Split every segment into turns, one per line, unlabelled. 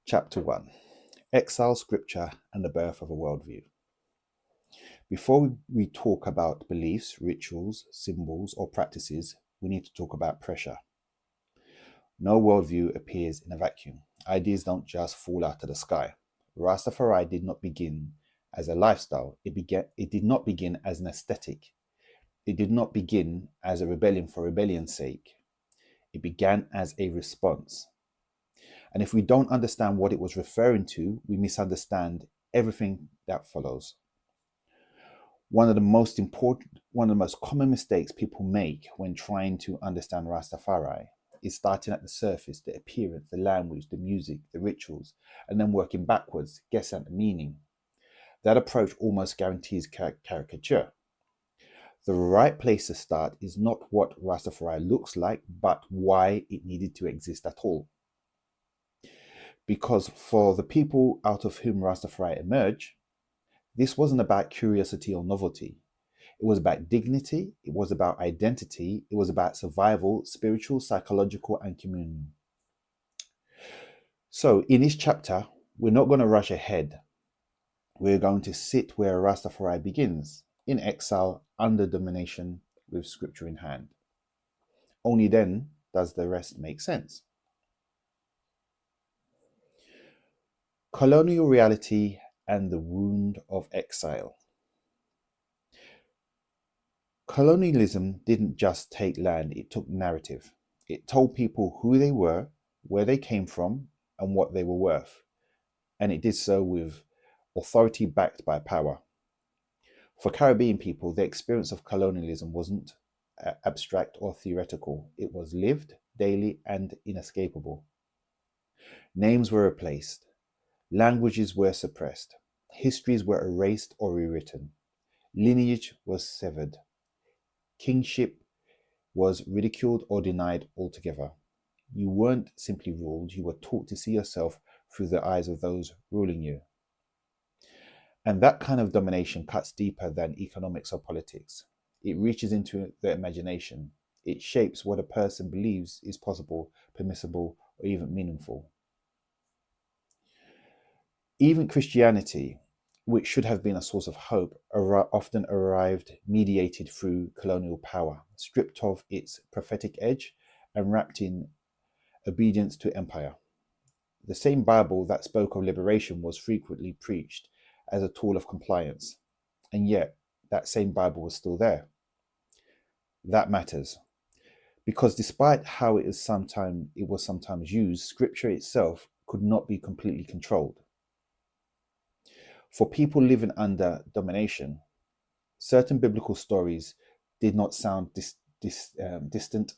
Chapter 1: Exile, Scripture, and the Birth of a Worldview. Before we talk about beliefs, rituals, symbols, or practices, we need to talk about pressure. No worldview appears in a vacuum. Ideas don't just fall out of the sky. Rastafari did not begin as a lifestyle. It did not begin as an aesthetic. It did not begin as a rebellion for rebellion's sake. It began as a response. And if we don't understand what it was referring to, we misunderstand everything that follows. One of the most common mistakes people make when trying to understand Rastafari is starting at the surface, the appearance, the language, the music, the rituals, and then working backwards, guessing at the meaning. That approach almost guarantees caricature. The right place to start is not what Rastafari looks like, but why it needed to exist at all. Because for the people out of whom Rastafari emerged, this wasn't about curiosity or novelty. It was about dignity, it was about identity, it was about survival, spiritual, psychological, and communal. So in this chapter, we're not going to rush ahead. We're going to sit where Rastafari begins, in exile, under domination, with scripture in hand. Only then does the rest make sense. Colonial reality and the wound of exile. Colonialism didn't just take land, it took narrative. It told people who they were, where they came from, and what they were worth. And it did so with authority backed by power. For Caribbean people, the experience of colonialism wasn't abstract or theoretical. It was lived, daily, and inescapable. Names were replaced. Languages were suppressed. Histories were erased or rewritten. Lineage was severed. Kingship was ridiculed or denied altogether. You weren't simply ruled, you were taught to see yourself through the eyes of those ruling you. And that kind of domination cuts deeper than economics or politics. It reaches into the imagination. It shapes what a person believes is possible, permissible, or even meaningful. Even Christianity, which should have been a source of hope, often arrived mediated through colonial power, stripped of its prophetic edge and wrapped in obedience to empire. The same Bible that spoke of liberation was frequently preached as a tool of compliance, and yet that same Bible was still there. That matters, because despite how it was sometimes used, Scripture itself could not be completely controlled. For people living under domination, certain biblical stories did not sound distant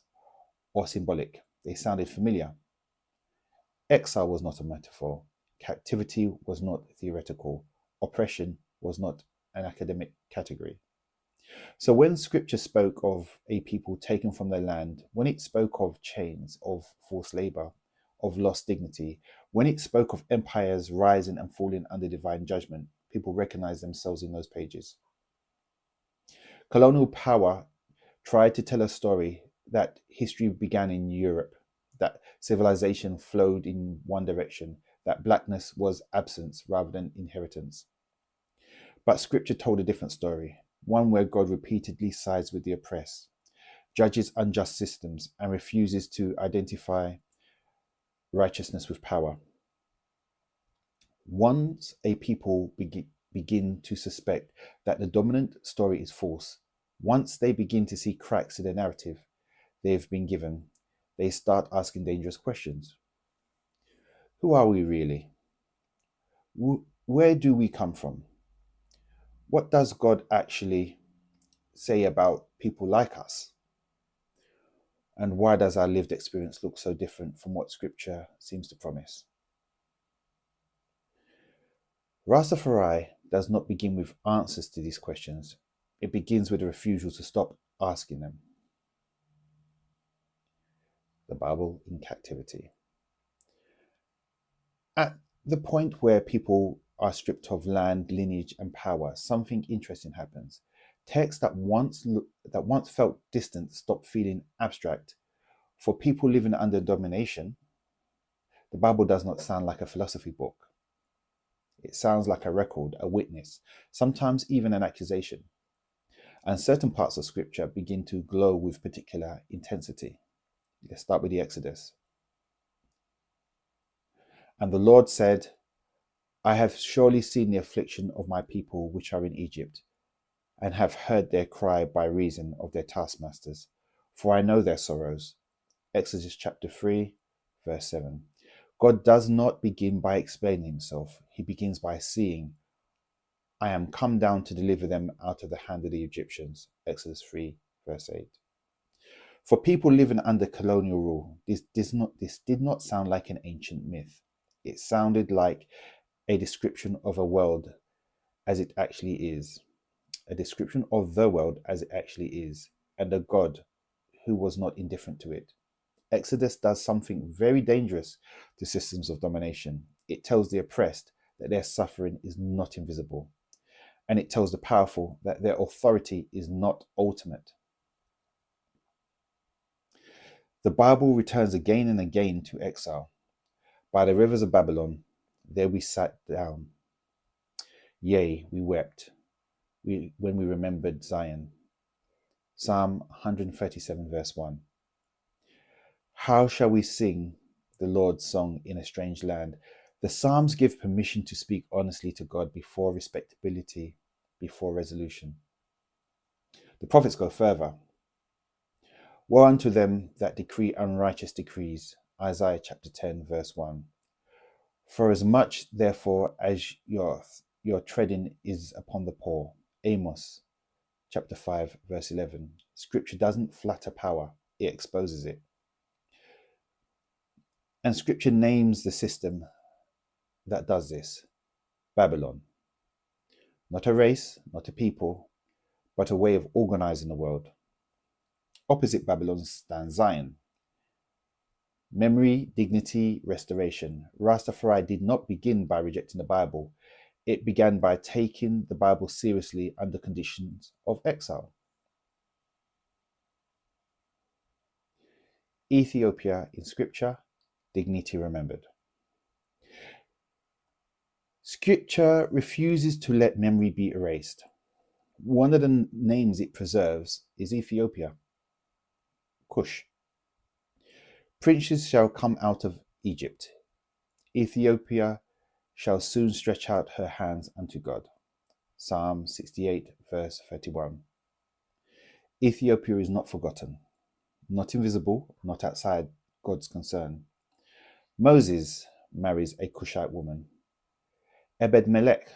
or symbolic. They sounded familiar. Exile was not a metaphor. Captivity was not theoretical. Oppression was not an academic category. So when scripture spoke of a people taken from their land, when it spoke of chains, of forced labor, of lost dignity, when it spoke of empires rising and falling under divine judgment, people recognized themselves in those pages. Colonial power tried to tell a story that history began in Europe, that civilization flowed in one direction, that blackness was absence rather than inheritance. But scripture told a different story, one where God repeatedly sides with the oppressed, judges unjust systems, and refuses to identify righteousness with power. Once a people begin to suspect that the dominant story is false, once they begin to see cracks in the narrative they've been given, they start asking dangerous questions. Who are we really? Where do we come from? What does God actually say about people like us? And why does our lived experience look so different from what Scripture seems to promise? Rastafari does not begin with answers to these questions. It begins with a refusal to stop asking them. The Bible in captivity. At the point where people are stripped of land, lineage, and power, something interesting happens. Texts that once felt distant stop feeling abstract. For people living under domination, The Bible does not sound like a philosophy book. It sounds like a record, a witness, sometimes even an accusation. And certain parts of Scripture begin to glow with particular intensity. Let's start with the Exodus. And the Lord said, I have surely seen the affliction of my people which are in Egypt, and have heard their cry by reason of their taskmasters, for I know their sorrows. Exodus chapter 3, verse 7. God does not begin by explaining himself. He begins by seeing, I am come down to deliver them out of the hand of the Egyptians. Exodus 3, verse 8. For people living under colonial rule, this did not sound like an ancient myth. It sounded like a description of a world as it actually is, a description of the world as it actually is, and a God who was not indifferent to it. Exodus does something very dangerous to systems of domination. It tells the oppressed that their suffering is not invisible, and it tells the powerful that their authority is not ultimate. The Bible returns again and again to exile. By the rivers of Babylon, there we sat down. Yea, we wept when we remembered Zion. Psalm 137, verse 1. How shall we sing the Lord's song in a strange land? The Psalms give permission to speak honestly to God before respectability, before resolution. The prophets go further. Woe unto them that decree unrighteous decrees. Isaiah chapter 10, verse 1. For as much, therefore, as your treading is upon the poor. Amos chapter 5, verse 11. Scripture doesn't flatter power, it exposes it. And Scripture names the system that does this: Babylon. Not a race, not a people, but a way of organizing the world. Opposite Babylon stands Zion. Memory, dignity, restoration. Rastafari did not begin by rejecting the Bible. It began by taking the Bible seriously under conditions of exile. Ethiopia in Scripture, dignity remembered. Scripture refuses to let memory be erased. One of the names it preserves is Ethiopia, Cush. Princes shall come out of Egypt. Ethiopia shall soon stretch out her hands unto God. Psalm 68, verse 31. Ethiopia is not forgotten, not invisible, not outside God's concern. Moses marries a Cushite woman. Ebed-Melech,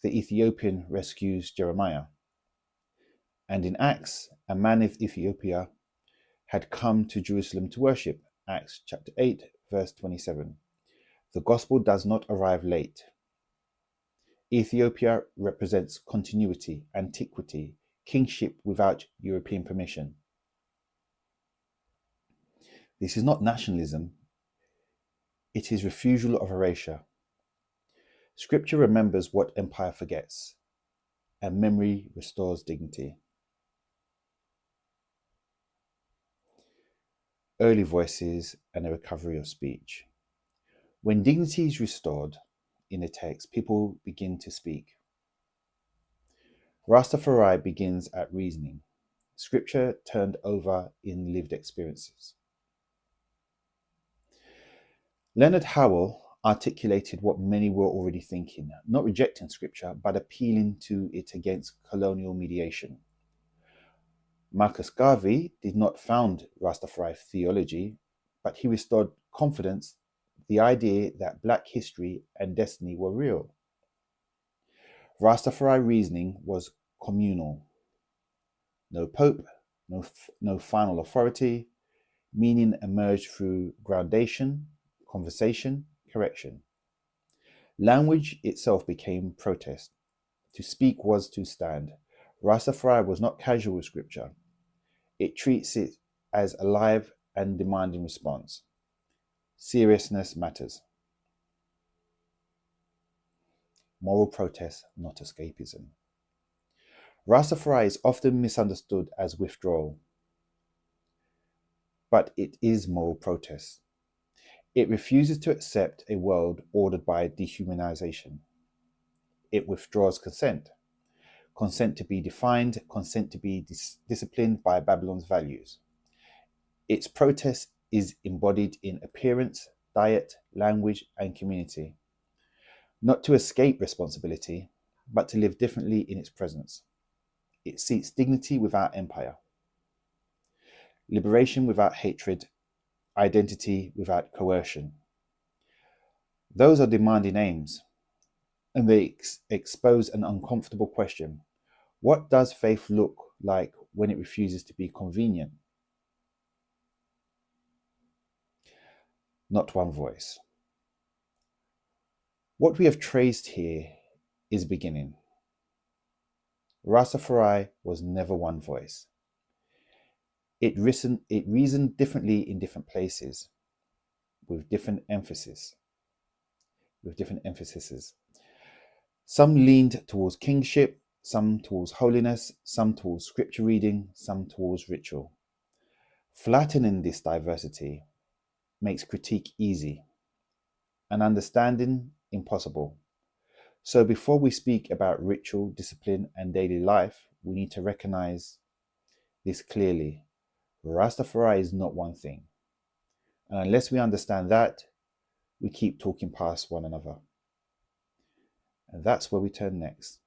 the Ethiopian, rescues Jeremiah. And in Acts, a man of Ethiopia had come to Jerusalem to worship. Acts chapter 8, verse 27. The gospel does not arrive late. Ethiopia represents continuity, antiquity, kingship without European permission. This is not nationalism, it is refusal of erasure. Scripture remembers what empire forgets, and memory restores dignity. Early voices and a recovery of speech. When dignity is restored in a text, people begin to speak. Rastafari begins at reasoning. Scripture turned over in lived experiences. Leonard Howell articulated what many were already thinking, not rejecting Scripture, but appealing to it against colonial mediation. Marcus Garvey did not found Rastafari theology, but he restored confidence, the idea that Black history and destiny were real. Rastafari reasoning was communal. No pope, no final authority. Meaning emerged through groundation, conversation, correction. Language itself became protest. To speak was to stand. Rastafari was not casual with Scripture. It treats it as alive and demanding response. Seriousness matters. Moral protest, not escapism. Rastafari is often misunderstood as withdrawal, but it is moral protest. It refuses to accept a world ordered by dehumanization. It withdraws consent. Consent to be defined, consent to be disciplined by Babylon's values. Its protest is embodied in appearance, diet, language, and community. Not to escape responsibility, but to live differently in its presence. It seeks dignity without empire, liberation without hatred, identity without coercion. Those are demanding aims, and they expose an uncomfortable question. What does faith look like when it refuses to be convenient? Not one voice. What we have traced here is beginning. Rastafari was never one voice. It reasoned differently in different places, with different emphases. Some leaned towards kingship, some towards holiness, some towards scripture reading, some towards ritual. Flattening this diversity makes critique easy and understanding impossible. So before we speak about ritual, discipline, and daily life, we need to recognize this clearly. Rastafari is not one thing. And unless we understand that, we keep talking past one another. And that's where we turn next.